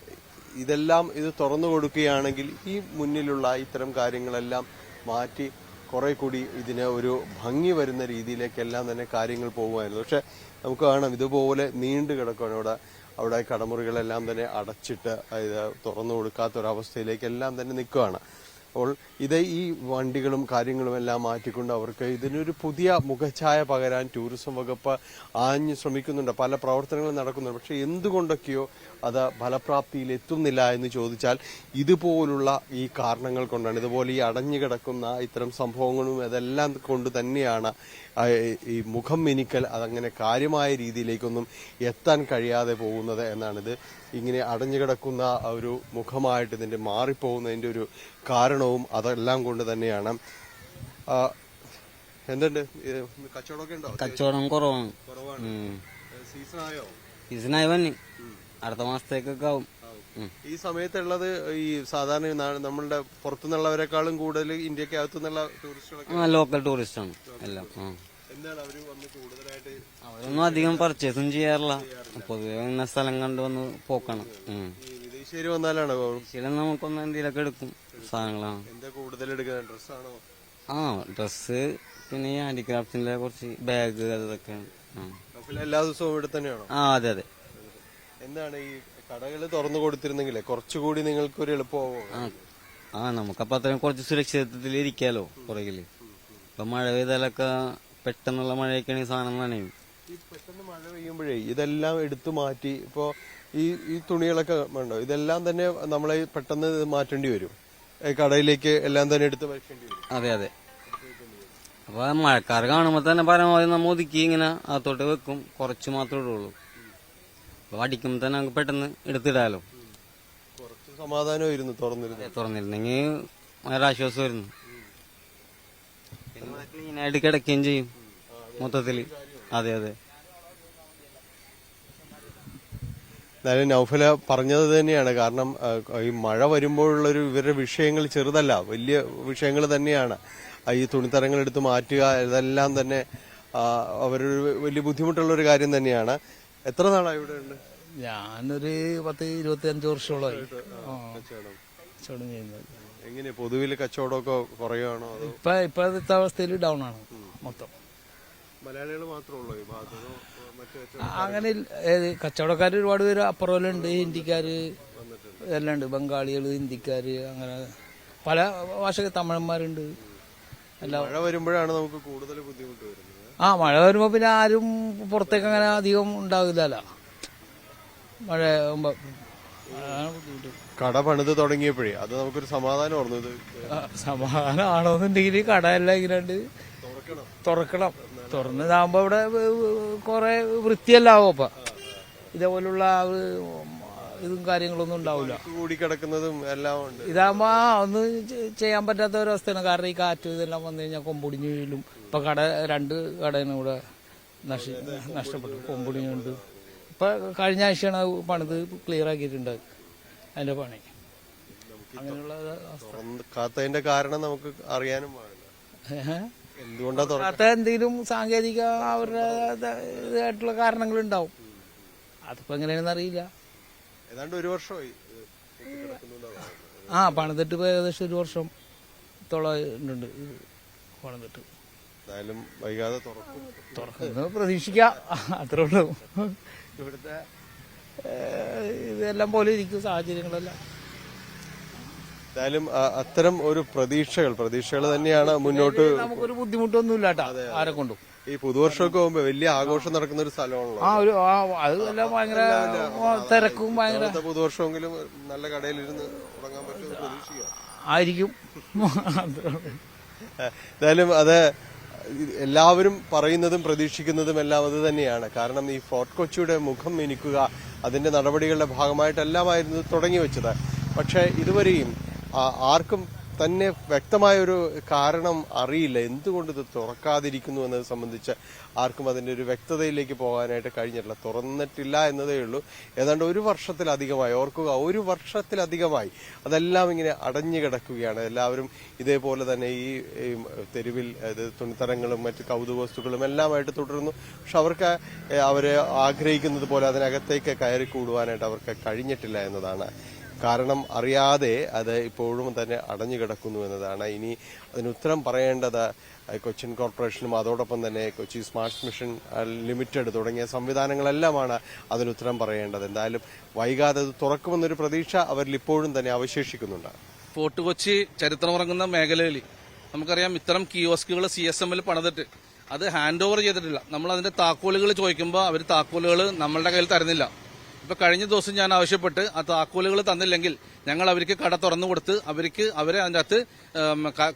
ഇത് തുറന്നു കൊടുക്കുകയാണെങ്കിൽ ഈ മുന്നിലുള്ള ഇത്തരം കാര്യങ്ങളെല്ലാം മാറ്റി കുറെ കൂടി ഇതിന് ഒരു ഭംഗി വരുന്ന രീതിയിലേക്കെല്ലാം തന്നെ കാര്യങ്ങൾ പോകുമായിരുന്നു. പക്ഷെ നമുക്ക് കാണാം ഇതുപോലെ നീണ്ടു കിടക്കുകയാണ്. അവിടെ കടമുറികളെല്ലാം തന്നെ അടച്ചിട്ട് ഇത് തുറന്നു കൊടുക്കാത്തൊരവസ്ഥയിലേക്കെല്ലാം തന്നെ നിൽക്കുകയാണ്. അപ്പോൾ ഇത് ഈ വണ്ടികളും കാര്യങ്ങളും എല്ലാം മാറ്റിക്കൊണ്ട് അവർക്ക് ഇതിനൊരു പുതിയ മുഖഛായ പകരാൻ ടൂറിസം വകുപ്പ് ആഞ്ഞു ശ്രമിക്കുന്നുണ്ട്. പല പ്രവർത്തനങ്ങളും നടക്കുന്നുണ്ട്. പക്ഷെ എന്തുകൊണ്ടൊക്കെയോ അത് ഫലപ്രാപ്തിയിൽ എത്തുന്നില്ല എന്ന് ചോദിച്ചാൽ ഇതുപോലുള്ള ഈ കാരണങ്ങൾ കൊണ്ടാണ്. ഇതുപോലെ ഈ അടഞ്ഞു കിടക്കുന്ന ഇത്തരം സംഭവങ്ങളും അതെല്ലാം കൊണ്ട് തന്നെയാണ് ഈ മുഖം മിനുക്കൽ അതങ്ങനെ കാര്യമായ രീതിയിലേക്കൊന്നും എത്താൻ കഴിയാതെ പോകുന്നത് എന്നാണിത്. ഇങ്ങനെ അടഞ്ഞു കിടക്കുന്ന ഒരു മുഖമായിട്ട് ഇതിന്റെ മാറിപ്പോകുന്നതിന്റെ ഒരു കാരണവും അതെല്ലാം കൊണ്ട് തന്നെയാണ്. എന്തുണ്ട് കച്ചവടമൊക്കെ ഉണ്ടോ? കച്ചവടം കുറവാണ്. സീസണായോ? സീസണായി വന്നി അടുത്ത മാസത്തേക്കൊക്കെ ആവും. ഈ സമയത്തുള്ളത് ഈ സാധാരണ നമ്മളുടെ പുറത്തുനിന്നുള്ളവരെക്കാളും കൂടുതൽ ഇന്ത്യക്കകത്തുനിന്നുള്ള ടൂറിസ്റ്റുകളൊക്കെ ലോക്കൽ ടൂറിസ്റ്റ് ആണ് എല്ലാം. എന്താണ് അവര് വന്ന് കൂടുതലായിട്ട് അവരൊന്നും അധികം പർച്ചേസും ചെയ്യാറില്ല. പൊതുവെ ഇന്ന സ്ഥലം കണ്ടു വന്ന് പോക്കണം. വിദേശീയര് വന്നാലാണ് ശരി, നമുക്കൊന്ന് എന്തെങ്കിലുമൊക്കെ എടുക്കും സാധനങ്ങളാണ്. എന്താ കൂടുതൽ എടുക്കുന്നത്? ഡ്രസ്സാണോ? ഡ്രസ്സ്, പിന്നെ ഈ ഹാൻഡിക്രാഫ്റ്റിന്റെ കുറച്ച് ബാഗ് അതൊക്കെയാണ്. എല്ലാ ദിവസവും ഇവിടെ തന്നെയാണോ? അതെ അതെ. എന്താണ് ഈ കടകൾ തുറന്നു കൊടുത്തിരുന്നെങ്കിലേ കുറച്ചുകൂടി നിങ്ങൾക്ക് ഒരു എളുപ്പമാവോ? നമുക്കപ്പൊ അത്രയും കുറച്ച് സുരക്ഷിതത്വത്തിൽ ഇരിക്കാലോ പുറകില്. ഇപ്പൊ മഴ പെയ്താലൊക്കെ പെട്ടെന്നുള്ള മഴയൊക്കെയാണെങ്കിൽ സാധനം നനയും. ഈ പെട്ടെന്ന് മഴ പെയ്യുമ്പോഴേ ഇതെല്ലാം എടുത്തു മാറ്റി ഇപ്പോ ഈ തുണികളൊക്കെ വേണ്ടോ, ഇതെല്ലാം തന്നെ നമ്മളെ പെട്ടെന്ന് മാറ്റേണ്ടി വരും. കടയിലേക്ക് എല്ലാം തന്നെ എടുത്ത് വയ്ക്കേണ്ടി വരും. അതെ അതെ. അപ്പൊ മഴക്കാർ കാണുമ്പോ തന്നെ പരമാവധി നമ്മൾ ഒതുക്കി ഇങ്ങനെ അകത്തോട്ട് വെക്കും. കുറച്ച് മാത്രമേ ഇടുള്ളൂ. അപ്പൊ അടിക്കുമ്പോ തന്നെ നമുക്ക് പെട്ടെന്ന് എടുത്തിടാലോ. കുറച്ച് സമാധാനമായിരുന്നു തുറന്നിരുന്നെങ്കിൽ ഒരാശ്വാസമായിരുന്നു. പിന്നെ ക്ലീനായിട്ട് കിടക്കുകയും ചെയ്യും മൊത്തത്തില്. അതെ അതെ. എന്തായാലും നൗഫല പറഞ്ഞത് തന്നെയാണ്. കാരണം ഈ മഴ വരുമ്പോഴുള്ളൊരു ഇവരുടെ വിഷയങ്ങൾ ചെറുതല്ല, വലിയ വിഷയങ്ങൾ തന്നെയാണ്. ഈ തുണിത്തരങ്ങൾ എടുത്ത് മാറ്റുക ഇതെല്ലാം തന്നെ അവരൊരു വലിയ ബുദ്ധിമുട്ടുള്ള ഒരു കാര്യം തന്നെയാണ്. എത്ര നാളായി ഇവിടെ ഉണ്ട്? ഞാനൊരു 10-25 വർഷത്തോളമായി കച്ചവടം ചെയ്യുന്നത്. എങ്ങനെ പൊതുവിൽ കച്ചവടമൊക്കെ കുറയുകയാണോ? ഇപ്പോഴത്തെ അവസ്ഥയിൽ ഡൗൺ ആണ് മൊത്തം. മലയാളികൾ മാത്രമേ ഉള്ളൂ ഈ ഭാഗത്ത്? അങ്ങനെ കച്ചവടക്കാർ ഒരുപാട് പേര് അപ്പുറമുണ്ട്. ഹിന്ദിക്കാര് എല്ലാം ഉണ്ട്. ബംഗാളികള്, ഹിന്ദിക്കാര്, അങ്ങനെ പല ഭാഷ, തമിഴന്മാരുണ്ട്. മഴ വരുമ്പോഴാണ് നമുക്ക് കൂടുതൽ ബുദ്ധിമുട്ട് വരുന്നത്. മഴ വരുമ്പോ പിന്നെ ആരും പുറത്തേക്ക് അങ്ങനെ അധികം ഉണ്ടാവില്ലല്ലോ മഴ ആകുമ്പോ. കട പണിത് തുടങ്ങിയപ്പോഴേ അത് നമുക്കൊരു സമാധാനം ഓർന്നത്. സമാധാനം ആണോന്നുണ്ടെങ്കിൽ കടയെല്ലാം ഇങ്ങനെ തുറക്കണം. തുറന്നതാകുമ്പോ ഇവിടെ കൊറേ വൃത്തിയെല്ലാം ആവും. അപ്പൊ ഇതേപോലുള്ള ഇതും കാര്യങ്ങളൊന്നും ഉണ്ടാവില്ല. കൂടി കിടക്കുന്നതും എല്ലാം ഉണ്ട്. ഇതാകുമ്പോ ഒന്നും ചെയ്യാൻ പറ്റാത്ത ഒരവസ്ഥയാണ്. കാരണം ഈ കാറ്റ് ഇതെല്ലാം വന്നു കഴിഞ്ഞാൽ കൊമ്പൊടിഞ്ഞു വീഴും. ഇപ്പൊ 2 കടയാണ് ഇവിടെ നഷ്ടപ്പെട്ടു, കൊമ്പൊടിഞ്ഞുണ്ട്. ഇപ്പൊ കഴിഞ്ഞ ആഴ്ചയാണ് പണിത് ക്ലിയർ ആക്കിയിട്ടുണ്ട് അതിന്റെ പണി. അങ്ങനെയുള്ള കാത്തതിന്റെ കാരണം നമുക്ക് അറിയാനും എന്തുകൊണ്ടാ എന്തെങ്കിലും സാങ്കേതിക അവരുടേതായിട്ടുള്ള കാരണങ്ങൾ ഉണ്ടാവും. അതിപ്പോ എങ്ങനെയാണെന്ന് അറിയില്ല. ഏതാണ്ട് 1 വർഷമായി പണിതിട്ട് ഇപ്പൊ ഏകദേശം 1 വർഷത്തോളം ഉണ്ട് പണിതിട്ട്. എന്തായാലും വൈകാതെ തുറക്കുന്നു പ്രതീക്ഷിക്കാം. അത്രേ ഉള്ളൂ. ഇവിടുത്തെ ഇതെല്ലാം പോലെ ഇരിക്കും സാഹചര്യങ്ങളെല്ലാം. എന്തായാലും അത്തരം ഒരു പ്രതീക്ഷകൾ തന്നെയാണ് മുന്നോട്ട്. നമുക്കൊരു ബുദ്ധിമുട്ടൊന്നുമില്ല ആരെ കൊണ്ടും. ഈ പുതുവർഷമൊക്കെ പോകുമ്പോ വലിയ ആഘോഷം നടക്കുന്ന ഒരു സ്ഥലമാണല്ലോ. അതെല്ലാം ഭയങ്കര തിരക്കും ഭയങ്കര. പുതുവർഷമെങ്കിലും നല്ല കടയിലിരുന്ന് തുടങ്ങാൻ പറ്റുമെന്ന് പ്രതീക്ഷിക്കാം. ആയിരിക്കും. എന്തായാലും അത് എല്ലാവരും പറയുന്നതും പ്രതീക്ഷിക്കുന്നതും എല്ലാം അത് തന്നെയാണ്. കാരണം ഈ ഫോർട്ട് കൊച്ചിയുടെ മുഖം മിനുക്കുക അതിന്റെ നടപടികളുടെ ഭാഗമായിട്ടെല്ലാമായിരുന്നു തുടങ്ങി വെച്ചത്. പക്ഷെ ഇതുവരെയും ആർക്കും തന്നെ വ്യക്തമായൊരു കാരണം അറിയില്ല. എന്തുകൊണ്ട് ഇത് തുറക്കാതിരിക്കുന്നു എന്നത് സംബന്ധിച്ച് ആർക്കും അതിന്റെ ഒരു വ്യക്തതയിലേക്ക് പോകാനായിട്ട് കഴിഞ്ഞിട്ടില്ല. തുറന്നിട്ടില്ല എന്നതേ ഉള്ളൂ. ഏതാണ്ട് 1 വർഷത്തിലധികമായി, ഓർക്കുക, 1 വർഷത്തിലധികമായി അതെല്ലാം ഇങ്ങനെ അടഞ്ഞു കിടക്കുകയാണ്. എല്ലാവരും ഇതേപോലെ തന്നെ ഈ തെരുവിൽ തുണിത്തരങ്ങളും മറ്റ് കൗതുക വസ്തുക്കളും എല്ലാമായിട്ട് തുടരുന്നു. പക്ഷെ അവർക്ക് അവരെ ആഗ്രഹിക്കുന്നത് പോലെ അതിനകത്തേക്ക് കയറി കൂടുവാനായിട്ട് അവർക്ക് കഴിഞ്ഞിട്ടില്ല എന്നതാണ്. കാരണം അറിയാതെ അത് ഇപ്പോഴും തന്നെ അടഞ്ഞു കിടക്കുന്നു എന്നതാണ്. ഇനി അതിന് ഉത്തരം പറയേണ്ടത് കൊച്ചിൻ കോർപ്പറേഷനും അതോടൊപ്പം തന്നെ കൊച്ചി സ്മാർട്ട് മിഷൻ ലിമിറ്റഡ് തുടങ്ങിയ സംവിധാനങ്ങളെല്ലാമാണ് അതിനുത്തരം പറയേണ്ടത്. എന്തായാലും വൈകാതെ അത് തുറക്കുമെന്നൊരു പ്രതീക്ഷ അവരിൽ ഇപ്പോഴും തന്നെ അവശേഷിക്കുന്നുണ്ട്. ഫോർട്ട് കൊച്ചി ചരിത്രമുറങ്ങുന്ന മേഖലയിൽ നമുക്കറിയാം, ഇത്തരം കിയോസ്കുകൾ CSMൽ പണിതിട്ട് അത് ഹാൻഡ് ഓവർ ചെയ്തിട്ടില്ല. നമ്മൾ അതിന്റെ താക്കോലുകൾ ചോദിക്കുമ്പോൾ അവർ താക്കോലുകൾ നമ്മളുടെ കയ്യിൽ തരുന്നില്ല. ഇപ്പൊ കഴിഞ്ഞ ദിവസം ഞാൻ ആവശ്യപ്പെട്ട് ആ താക്കോലുകൾ തന്നില്ലെങ്കിൽ ഞങ്ങൾ അവർക്ക് കട തുറന്നു കൊടുത്ത് അവരെ അതിന്റെ അകത്ത്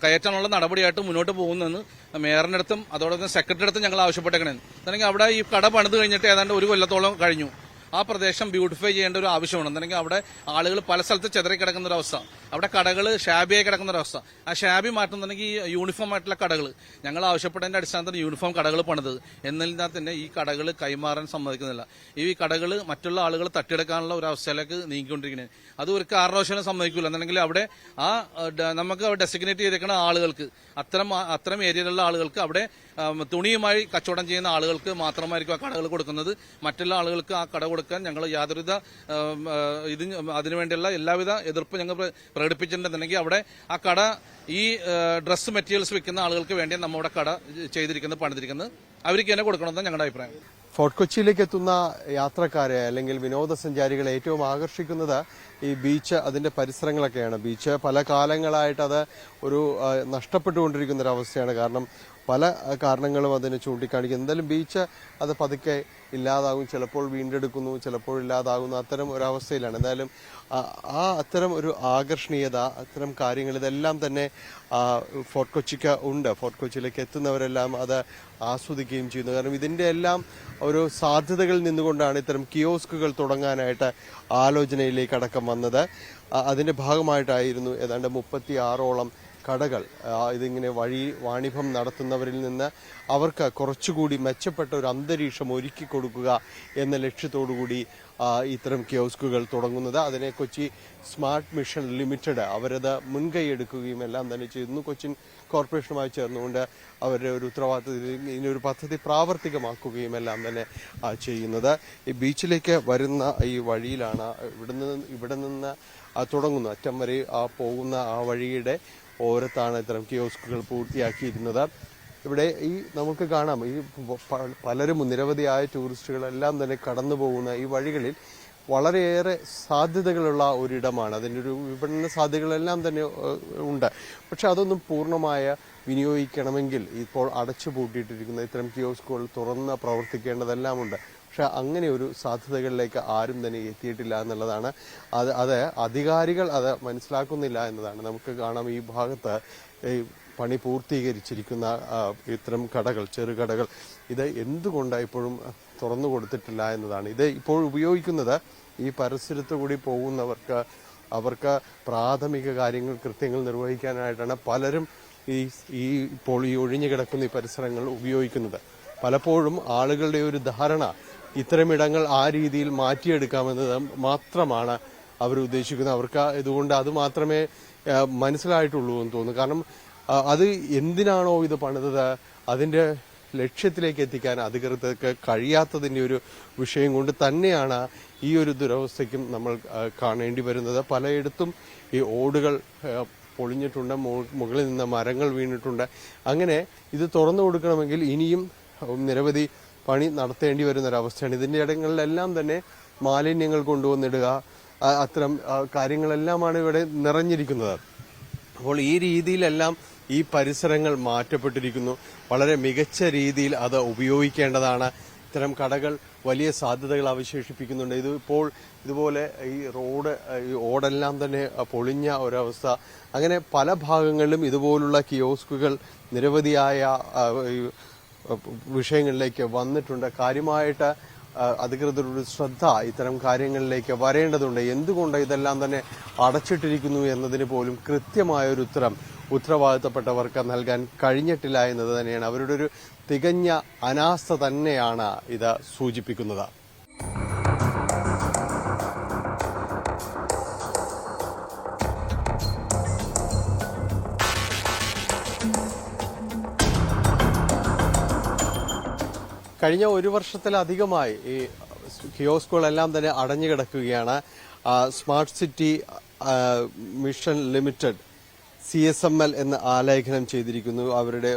കയറ്റാനുള്ള നടപടിയായിട്ട് മുന്നോട്ട് പോകുന്നെന്ന് മേയറിന്റെ അടുത്തും അതോടൊപ്പം സെക്രട്ടറി അടുത്തും ഞങ്ങൾ ആവശ്യപ്പെട്ടേക്കണേ. അല്ലെങ്കിൽ അവിടെ ഈ കട പണിത് കഴിഞ്ഞിട്ട് ഏതാണ്ട് 1 കൊല്ലത്തോളം കഴിഞ്ഞു. ആ പ്രദേശം ബ്യൂട്ടിഫൈ ചെയ്യേണ്ട ഒരു ആവശ്യമാണ്. എന്നുണ്ടെങ്കിൽ അവിടെ ആളുകൾ പല സ്ഥലത്ത് ചെതറി കിടക്കുന്ന ഒരു അവസ്ഥ, അവിടെ കടകൾ ഷാബിയായി കിടക്കുന്ന ഒരു അവസ്ഥ. ആ ഷാബി മാറ്റുന്നുണ്ടെങ്കിൽ ഈ യൂണിഫോം ആയിട്ടുള്ള കടകൾ ഞങ്ങൾ ആവശ്യപ്പെട്ടതിന്റെ അടിസ്ഥാനത്തിൽ യൂണിഫോം കടകൾ പണിത് എന്നതിനാൽ തന്നെ ഈ കടകൾ കൈമാറാൻ സമ്മതിക്കുന്നില്ല. ഈ കടകൾ മറ്റുള്ള ആളുകൾ തട്ടിയെടുക്കാനുള്ള ഒരു അവസ്ഥയിലേക്ക് നീങ്ങിക്കൊണ്ടിരിക്കുന്നത്. അത് ഒരു കാരണവശാലും സമ്മതിക്കില്ല. എന്നുണ്ടെങ്കിൽ അവിടെ നമുക്ക് ഡെസിഗ്നേറ്റ് ചെയ്തേക്കുന്ന ആളുകൾക്ക് അത്തരം ഏരിയയിലുള്ള ആളുകൾക്ക് അവിടെ തുണിയുമായി കച്ചവടം ചെയ്യുന്ന ആളുകൾക്ക് മാത്രമായിരിക്കും ആ കടകൾ കൊടുക്കുന്നത്. മറ്റുള്ള ആളുകൾക്ക് ആ കട കൊടുക്കാൻ ഞങ്ങൾ യാതൊരുവിധ അതിനുവേണ്ടിയുള്ള എല്ലാവിധ എതിർപ്പ് ഞങ്ങൾ പ്രകടിപ്പിച്ചിട്ടുണ്ടെന്നുണ്ടെങ്കിൽ അവിടെ ആ കട ഈ ഡ്രസ് മെറ്റീരിയൽസ് വിൽക്കുന്ന ആളുകൾക്ക് വേണ്ടി നമ്മുടെ കട ചെയ്തിരിക്കുന്നത് പണിതിരിക്കുന്നത് അവർക്ക് തന്നെ കൊടുക്കണമെന്നാണ് ഞങ്ങളുടെ അഭിപ്രായം. ഫോർട്ട് കൊച്ചിയിലേക്ക് എത്തുന്ന യാത്രക്കാരെ അല്ലെങ്കിൽ വിനോദസഞ്ചാരികളെ ഏറ്റവും ആകർഷിക്കുന്നത് ഈ ബീച്ച്, അതിന്റെ പരിസരങ്ങളൊക്കെയാണ്. ബീച്ച് പല കാലങ്ങളായിട്ട് അത് ഒരു നഷ്ടപ്പെട്ടുകൊണ്ടിരിക്കുന്ന ഒരു അവസ്ഥയാണ്. കാരണം പല കാരണങ്ങളും അതിനെ ചൂണ്ടിക്കാണിക്കുന്നു. എന്തായാലും ബീച്ച് അത് പതുക്കെ ഇല്ലാതാകും, ചിലപ്പോൾ വീണ്ടെടുക്കുന്നു, ചിലപ്പോൾ ഇല്ലാതാകുന്നു, അത്തരം ഒരവസ്ഥയിലാണ്. എന്തായാലും അത്തരം ഒരു ആകർഷണീയത, അത്തരം കാര്യങ്ങൾ ഇതെല്ലാം തന്നെ ഫോർട്ട് കൊച്ചിക്ക് ഉണ്ട്. ഫോർട്ട് കൊച്ചിയിലേക്ക് എത്തുന്നവരെല്ലാം അത് ആസ്വദിക്കുകയും ചെയ്യുന്നു. കാരണം ഇതിന്റെ എല്ലാം ഒരു സാധ്യതകളിൽ നിന്നുകൊണ്ടാണ് ഇത്തരം കിയോസ്കുകൾ തുടങ്ങാനായിട്ട് ആലോചനയിലേക്ക് അടക്കം വന്നത്. അതിന്റെ ഭാഗമായിട്ടായിരുന്നു ഏതാണ്ട് 36ഓളം കടകൾ ഇതിങ്ങനെ വാണിഭം നടത്തുന്നവരിൽ നിന്ന് അവർക്ക് കുറച്ചുകൂടി മെച്ചപ്പെട്ട ഒരു അന്തരീക്ഷം ഒരുക്കി കൊടുക്കുക എന്ന ലക്ഷ്യത്തോടുകൂടി ഇത്തരം കിയോസ്കുകൾ തുടങ്ങുന്നത്. അതിനെ കൊച്ചി സ്മാർട്ട് മിഷൻ ലിമിറ്റഡ് അവരത് മുൻകൈ എടുക്കുകയും എല്ലാം തന്നെ ചെയ്യുന്നു. കൊച്ചിൻ കോർപ്പറേഷനുമായി ചേർന്നുകൊണ്ട് അവരുടെ ഒരു ഉത്തരവാദിത്തത്തിൽ ഇതിനൊരു പദ്ധതി പ്രാവർത്തികമാക്കുകയും എല്ലാം തന്നെ ചെയ്യുന്നത്. ഈ ബീച്ചിലേക്ക് വരുന്ന ഈ വഴിയിലാണ് ഇവിടെ നിന്ന് തുടങ്ങുന്നു അറ്റം വരെ പോകുന്ന ആ വഴിയുടെ ഓരത്താണ് ഇത്തരം കിയോസ്കുകൾ പൂർത്തിയാക്കിയിരുന്നത്. ഇവിടെ നമുക്ക് കാണാം ഈ പലരും നിരവധിയായ ടൂറിസ്റ്റുകളെല്ലാം തന്നെ കടന്നു പോകുന്ന ഈ വഴികളിൽ വളരെയേറെ സാധ്യതകളുള്ള ഒരിടമാണ്. അതിൻ്റെ ഒരു വിപണന സാധ്യതകളെല്ലാം തന്നെ ഉണ്ട്. പക്ഷെ അതൊന്നും പൂർണ്ണമായ വിനിയോഗിക്കണമെങ്കിൽ ഇപ്പോൾ അടച്ചുപൂട്ടിയിട്ടിരിക്കുന്ന ഇത്തരം കിയോസ്കുകൾ തുറന്ന് പ്രവർത്തിക്കേണ്ടതെല്ലാം ഉണ്ട്. പക്ഷെ അങ്ങനെ ഒരു സാധ്യതകളിലേക്ക് ആരും തന്നെ എത്തിയിട്ടില്ല എന്നുള്ളതാണ്. അത് അധികാരികൾ അത് മനസ്സിലാക്കുന്നില്ല എന്നതാണ്. നമുക്ക് കാണാം ഈ ഭാഗത്ത് പണി പൂർത്തീകരിച്ചിരിക്കുന്ന ഇത്തരം കടകൾ, ചെറുകടകൾ, ഇത് എന്തുകൊണ്ടാണ് ഇപ്പോഴും തുറന്നു കൊടുത്തിട്ടില്ല എന്നതാണ്. ഇത് ഇപ്പോൾ ഉപയോഗിക്കുന്നത് ഈ പരിസരത്ത് കൂടി അവർക്ക് പ്രാഥമിക കാര്യങ്ങൾ, കൃത്യങ്ങൾ നിർവഹിക്കാനായിട്ടാണ് പലരും ഇപ്പോൾ ഈ ഒഴിഞ്ഞു കിടക്കുന്ന ഈ പരിസരങ്ങൾ ഉപയോഗിക്കുന്നത്. പലപ്പോഴും ആളുകളുടെ ഒരു ധാരണ ഇത്തരമിടങ്ങൾ ആ രീതിയിൽ മാറ്റിയെടുക്കാമെന്നത് മാത്രമാണ് അവർ ഉദ്ദേശിക്കുന്നത്. അവർക്ക് ഇതുകൊണ്ട് അത് മാത്രമേ മനസ്സിലായിട്ടുള്ളൂ എന്ന് തോന്നുന്നു. കാരണം അത് എന്തിനാണോ ഇത് പണിതത് അതിന്റെ ലക്ഷ്യത്തിലേക്ക് എത്തിക്കാൻ അധികൃതർക്ക് കഴിയാത്തതിന്റെ ഒരു വിഷയം കൊണ്ട് തന്നെയാണ് ഈ ഒരു ദുരവസ്ഥയ്ക്കും നമ്മൾ കാണേണ്ടി വരുന്നത്. പലയിടത്തും ഈ ഓടുകൾ പൊളിഞ്ഞിട്ടുണ്ട്, മുകളിൽ നിന്ന് മരങ്ങൾ വീണിട്ടുണ്ട്. അങ്ങനെ ഇത് തുറന്നു കൊടുക്കണമെങ്കിൽ ഇനിയും നിരവധി പണി നടത്തേണ്ടി വരുന്നൊരവസ്ഥയാണ്. ഇതിന്റെ ഇടങ്ങളിലെല്ലാം തന്നെ മാലിന്യങ്ങൾ കൊണ്ടുവന്നിടുക, അത്തരം കാര്യങ്ങളെല്ലാമാണ് ഇവിടെ നിറഞ്ഞിരിക്കുന്നത്. അപ്പോൾ ഈ രീതിയിലെല്ലാം ഈ പരിസരങ്ങൾ മാറ്റപ്പെട്ടിരിക്കുന്നു. വളരെ മികച്ച രീതിയിൽ അത് ഉപയോഗിക്കേണ്ടതാണ്. ഇത്തരം കടകൾ വലിയ സാധ്യതകൾ അവശേഷിപ്പിക്കുന്നുണ്ട്. ഇതിപ്പോൾ ഇതുപോലെ ഈ ഓടെല്ലാം തന്നെ പൊളിഞ്ഞ ഒരവസ്ഥ. അങ്ങനെ പല ഭാഗങ്ങളിലും ഇതുപോലുള്ള കിയോസ്കുകൾ നിരവധിയായ വിഷയങ്ങളിലേക്ക് വന്നിട്ടുണ്ട്. കാര്യമായിട്ട് അധികൃതരുടെ ശ്രദ്ധ ഇത്തരം കാര്യങ്ങളിലേക്ക് വരേണ്ടതുണ്ട്. എന്തുകൊണ്ട് ഇതെല്ലാം തന്നെ അടച്ചിട്ടിരിക്കുന്നു എന്നതിന് പോലും കൃത്യമായ ഒരു ഉത്തരവാദിത്തപ്പെട്ടവർക്ക് നൽകാൻ കഴിഞ്ഞിട്ടില്ല എന്നത് തന്നെയാണ് അവരുടെ ഒരു തികഞ്ഞ അനാസ്ഥ തന്നെയാണ് ഇത് സൂചിപ്പിക്കുന്നത്. കഴിഞ്ഞ 1 വർഷത്തിലധികമായി ഈ കിയോസ്കുകളെല്ലാം തന്നെ അടഞ്ഞു കിടക്കുകയാണ്. Smart city mission limited CSML എന്ന് ആലേഖനം ചെയ്തിരിക്കുന്നു അവരുടെ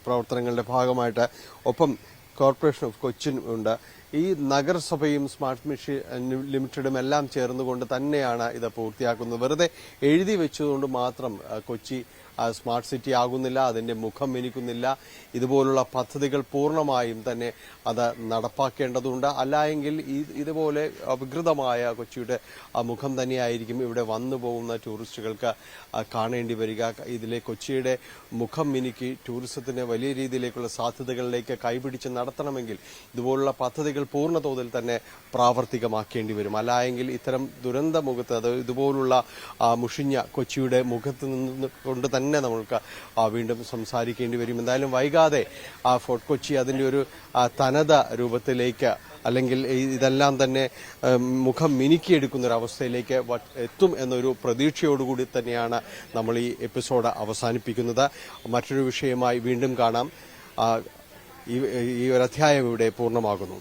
പ്രവർത്തനങ്ങളുടെ ഭാഗമായിട്ട്. ഒപ്പം കോർപ്പറേഷൻ ഓഫ് കൊച്ചിൻ ഉണ്ട്. ഈ നഗരസഭയും സ്മാർട്ട് മിഷൻ ലിമിറ്റഡും എല്ലാം ചേർന്നുകൊണ്ട് തന്നെയാണ് ഇത് പൂർത്തിയാക്കുന്നത്. വെറുതെ എഴുതി വെച്ചതുകൊണ്ട് മാത്രം കൊച്ചി സ്മാർട്ട് സിറ്റി ആകുന്നില്ല, അതിന്റെ മുഖം മിനിക്കുന്നില്ല. ഇതുപോലുള്ള പദ്ധതികൾ പൂർണ്ണമായും തന്നെ അത് നടപ്പാക്കേണ്ടതുണ്ട്. അല്ലായെങ്കിൽ ഇതുപോലെ വികൃതമായ കൊച്ചിയുടെ മുഖം തന്നെയായിരിക്കും ഇവിടെ വന്നു പോകുന്ന ടൂറിസ്റ്റുകൾക്ക് കാണേണ്ടി വരിക. ഇതിലെ കൊച്ചിയുടെ മുഖം മിനുക്കി ടൂറിസത്തിന് വലിയ രീതിയിലേക്കുള്ള സാധ്യതകളിലേക്ക് കൈപിടിച്ച് നടത്തണമെങ്കിൽ ഇതുപോലുള്ള പദ്ധതികൾ പൂർണ്ണതോതിൽ തന്നെ പ്രാവർത്തികമാക്കേണ്ടി വരും. അല്ലായെങ്കിൽ ഇത്തരം ദുരന്തമുഖത്ത് അത് ഇതുപോലുള്ള മുഷിഞ്ഞ കൊച്ചിയുടെ മുഖത്ത് നിന്ന് കൊണ്ട് തന്നെ നമ്മൾക്ക് വീണ്ടും സംസാരിക്കേണ്ടി വരും. എന്തായാലും വൈകാതെ ഫോർട്ട് കൊച്ചി അതിന്റെ ഒരു തനത രൂപത്തിലേക്ക് അല്ലെങ്കിൽ ഇതെല്ലാം തന്നെ മുഖം മിനുക്കിയെടുക്കുന്ന ഒരു അവസ്ഥയിലേക്ക് എത്തും എന്നൊരു പ്രതീക്ഷയോടുകൂടി തന്നെയാണ് നമ്മൾ ഈ എപ്പിസോഡ് അവസാനിപ്പിക്കുന്നത്. മറ്റൊരു വിഷയമായി വീണ്ടും കാണാം. ഈ ഒരു അധ്യായം ഇവിടെ പൂർണ്ണമാകുന്നു.